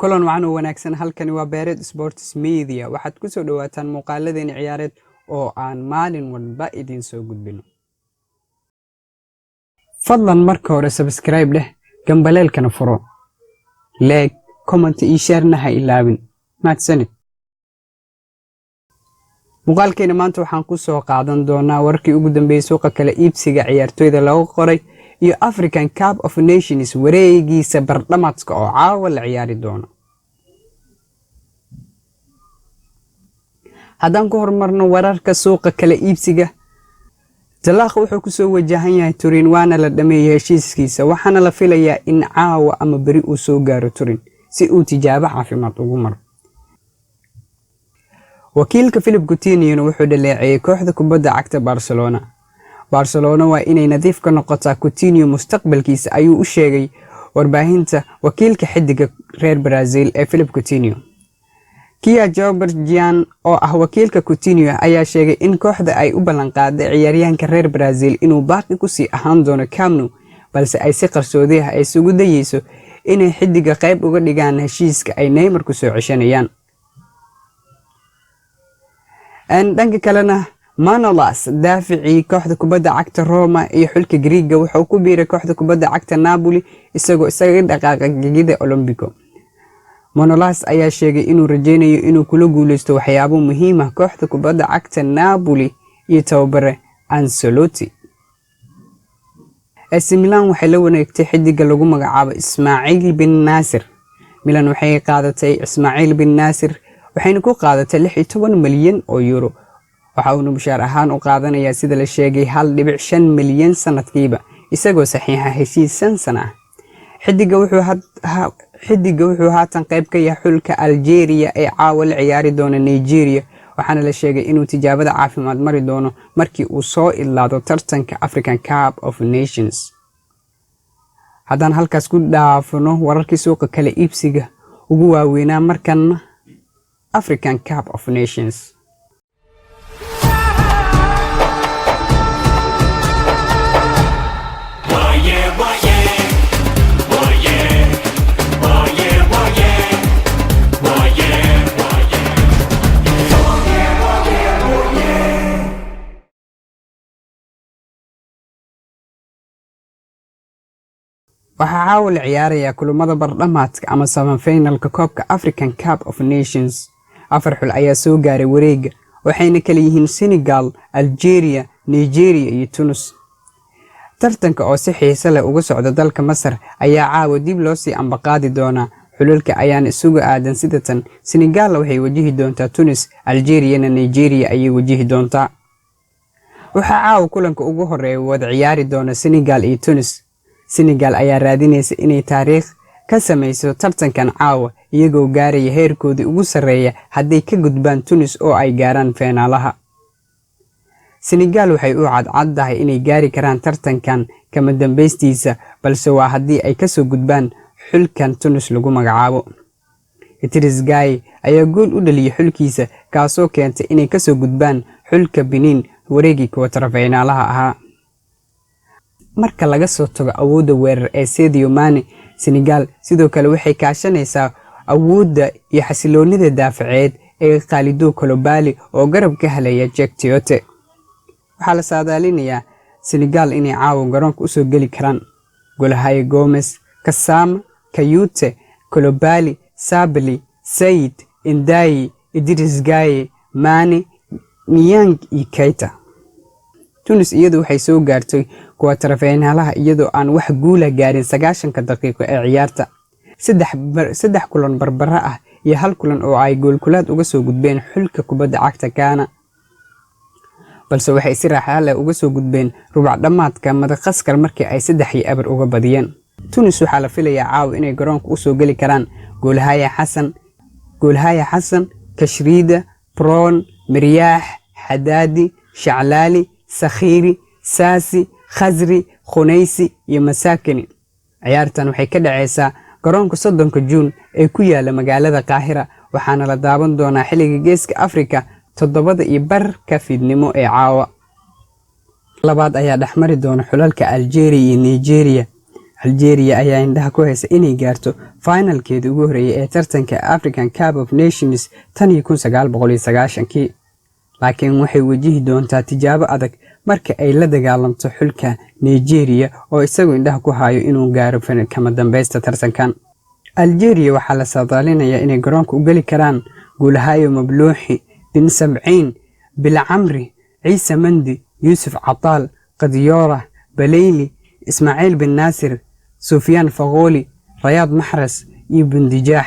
kulan wacan oo wanaagsan. halkani waa Beered Sports Media. waxaad ku soo dhawaataan muuqaaladeen ciyaareed oo aan maalin walba idin soo gudbino. fadlan marka hore subscribe leh, gambaleelkana furo, like, comment iyo share ha ilaawin. mahadsanid. muuqaalkeena maanta waxaan ku soo qaadan doonaa warkii ugu dambeeyay suuqa kala iibsiga ciyaartoyda lagu qoray iyo African Cup of Nations wareegiisa bardhamaadka oo caawa la ciyaari doono. haddaan ku horumarno wararka suuqa kala iibsiga, Jalaq wuxuu ku soo wajahan yahay Turin waana la dhameeyay heshiiskiisa, waxaana la filayaa in caawa ama bari uu soo gaaro Turin si uu tijaabo caafimaad ugu maro. wakiilka Philippe Coutinho wuxuu dhaleeceeyay kooxda kubadda cagta Barcelona waa inay nadiif ka noqotaa Coutinho mustaqbalkiisa, ayuu u sheegay warbaahinta wakiilka xidiga reer Brazil ee Philippe Coutinho. Kia Jobergian oo ah wakiilka Coutinho ayaa sheegay in kooxda ay u ballan qaaday ciyaaryahanka reer Brazil inuu baaqi ku sii ahaan doono Camp Nou, balse ay si qarsoodi ah isugu dayeyso inay xidiga qayb uga dhigaan heshiiska ay Neymar ku soo ceshanayaan. dhanka kalena Manolas daaficii kooxda kubadda cagta Roma iyo xulka Greega wuxuu ku biiray kooxda kubadda cagta Napoli isagoo isaga dhaqaaqa gegida Olympico. Manolas ayaa sheegay inuu rajeynayo inuu kula guuleysto waxyaabo muhiim ah kooxda kubadda cagta Napoli iyo tababare Ancelotti. AC Milan waxay la wareegtay xidiga lagu magacaabo Ismail bin Nasir. Milan waxay qaadatay Ismail bin Nasir waxayna ku qaadatay 16 milyan oo euro. waxa uu mushaar ahaan u qaadanayaa sida la sheegay 1.5 milyan sanadkiiba isagoo saxiixa heshiis sano ah. xidiga wuxuu haatan qayb ka yahay xulka Algeria ee caawa la ciyaari doona Nigeria, waxaana la sheegay inuu tijaabada caafimaad mari doono markii uu soo ilaado tartanka African Cup of Nations. haddaan halkaas ku dhaafno wararkii suuqa kala iibsiga ugu waaweynaa markan African Cup of Nations. waxaa caawa la ciyaarayaa kulamada bardhamaadka ama semi-finalka koobka African Cup of Nations. 4 xul ayaa soo gaaray wareega, waxayna kala yihiin Senegal, Algeria, Nigeria iyo Tunis. tartanka oo si xiiso leh uga socda dalka Masar ayaa caawa dib loo sii ambaqaadi doonaa. xulalka ayaana isugu aadan sida tan: Senegal waxay wajihi doontaa Tunis, Algeria na Nigeria ayay wajihi doontaa. waxaa caawa kulanka ugu horeeya wada ciyaari doona Senegal iyo Tunis. Senegal ayaa raadinaysa inay taariikh ka samayso tartankan caawa, iyagoo gaaraya heerkoodii ugu sareeya hadday ka gudbaan Tunis oo ay gaaraan finaalaha. Senegal waxay u caddahay inay gaari karaan tartankan kama dambaystiisa, balse waa haddii ay ka soo gudbaan xulkan Tunis lagu magacaabo. Idris Gueye ayaa gool u dhaliyay xulkiisa, kaasoo keentay inay ka soo gudbaan xulka Benin wareegii quarter finaalaha ahaa. marka laga soo tago awoodda weerar ee Sadio Mane, Senegal sidoo kale waxay kaashanaysaa awoodda iyo xasiloonida daafaceed ee Kalidou Koulibaly oo garab ka helaya Cheick Tiote. waxaa la saadaalinayaa Senegal inay caawa garoonka u soo geli karaan Golahaye Gomez, Gassama, Kayute, Koulibaly, Sabali, Said, Ndiaye, Idris Gueye, Mane, Niang iyo Keita. Tunis iyadu waxay soo gaartay quarter finaalaha iyadoo aan wax guul ah gaarin 90 daqiiqo ee ciyaarta. 3 kulan barbara ah iyo 1 kulan oo ay gool kulaad uga soo gudbeen xulka kubadda cagta Ghana, balse waxay si raaxo leh uga soo gudbeen rubac dhamaadka Madagascar markii ay 3-0 uga badiyeen. Tunis waxaa la filayaa caawa inay garoonka u soo gali karaan Golahaye Hassan, Kashrida, Pron, Miryaax, Hadadi, Shaclaali, Sakhiri, Sasi, Khazri, Khunaysi iyo Masakini. ciyaartan waxay ka dhacaysaa garoonka 30 Juun ee ku yaala magaalada Qaahira, waxaana la daawan doonaa xilliga Geeska Afrika 7:15 fiidnimo ee caawa. labaad ayaa dhaxmari doona xulalka Algeria iyo Nigeria. Algeria ayaa indhaha ku haysa inay gaarto finalkeedii ugu horeeyay ee tartanka African Cup of Nations 1990kii, laakiin waxay wajihi doontaa tijaabo adag marka ay la dagaalanto xulka Nigeria oo isagu indhaha ku hayo inuu gaaro kama dambaysta tartankan. Algeria waxaa la saadaalinayaa inay garoonka u gali karaan Gulahayo Mablouhi, bin Sabciin, Bilcamri, Ciise Mandi, Yusuf Catal, Qadiyoora, Balayli, Ismaaciil bin Naasir, Sufyaan Faghooli, Rayaad Maxras iyo Bundijaax.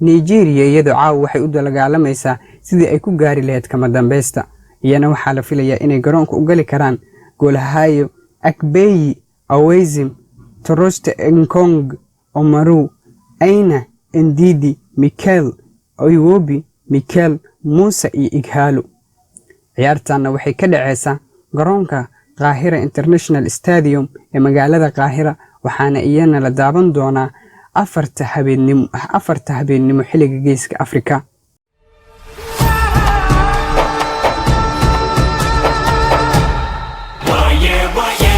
Nigeria iyadoo caawa waxay u dagaalamaysaa sidii ay ku gaari lahayd kama dambaysta, iyana waxaa la filayaa inay garoonka u gali karaan Gulahayo, Akpeyi, Awezim, Toroste Ekong, Omaru, Aina, Ndidi, Mikel, Iwobi, Mikel, Musa iyo Ighalo. ciyaartana waxay ka dhacaysaa garoonka Qaahira International Stadium ee magaalada Qaahira, waxaana iyana la daawan doonaa 4 habeenimo xilliga Geeska Afrika. Why yeah,